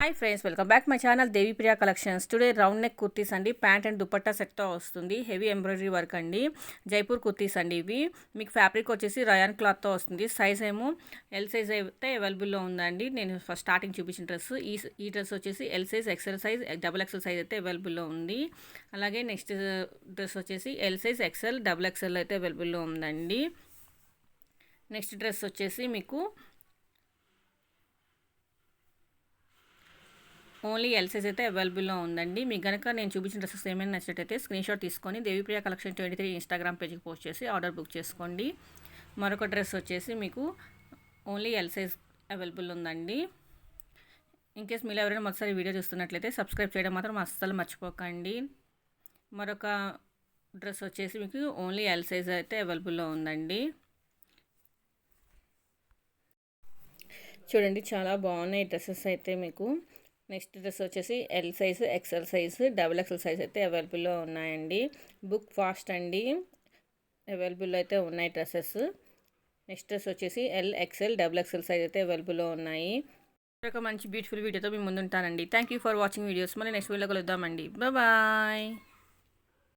Hi friends, welcome back my channel Devi Priya collections. Today round neck kurtis అండి. Pant and dupatta సెట్తో వస్తుంది. Heavy embroidery work అండి. జైపూర్ కుర్తీస్ అండి ఇవి. మీకు ఫ్యాబ్రిక్ వచ్చేసి రయాన్ క్లాత్తో వస్తుంది. సైజ్ ఏమో ఎల్ సైజ్ అయితే అవైలబుల్లో ఉందండి. నేను ఫస్ట్ స్టార్టింగ్ చూపించిన డ్రెస్ ఈ డ్రెస్ వచ్చేసి L size, XL size, double XL size అయితే అవైలబుల్లో ఉంది. అలాగే నెక్స్ట్ డ్రెస్ వచ్చేసి L size, XL, double XL అయితే అవైలబుల్లో ఉందండి. నెక్స్ట్ డ్రెస్ వచ్చేసి మీకు ఓన్లీ ఎల్ సైజ్ అయితే అవైలబుల్లో ఉందండి. మీకు కనుక నేను చూపించిన డ్రెస్సెస్ ఏమైనా నచ్చినట్టయితే స్క్రీన్ షాట్ తీసుకొని దేవిప్రియ కలెక్షన్ 23 ఇన్స్టాగ్రామ్ పేజ్కి పోస్ట్ చేసి ఆర్డర్ బుక్ చేసుకోండి. మరొక డ్రెస్ వచ్చేసి మీకు ఓన్లీ ఎల్ సైజ్ అవైలబుల్ ఉందండి. ఇన్కేస్ మీరు ఎవరైనా మొదటిసారి వీడియో చూస్తున్నట్లయితే సబ్స్క్రైబ్ చేయడం మాత్రం అస్సలు మర్చిపోకండి. మరొక డ్రెస్ వచ్చేసి మీకు ఓన్లీ ఎల్ సైజ్ అయితే అవైలబుల్లో ఉందండి. చూడండి, చాలా బాగున్నాయి డ్రెస్సెస్ అయితే మీకు. నెక్స్ట్ డ్రెస్ వచ్చేసి L size, XL size, double XL size అయితే అవైలబుల్లో ఉన్నాయండి. బుక్ ఫాస్ట్ అండి, అవైలబుల్లో అయితే ఉన్నాయి డ్రెస్సెస్. నెక్స్ట్ డ్రెస్ వచ్చేసి L, XL, double XL size అయితే అవైలబుల్లో ఉన్నాయి. ఒక మంచి బ్యూటిఫుల్ వీడియోతో మీ ముందుంటానండి. Thank you for watching videos. మళ్ళీ నెక్స్ట్ వీడియోలో కలుద్దామండి. బాయ్.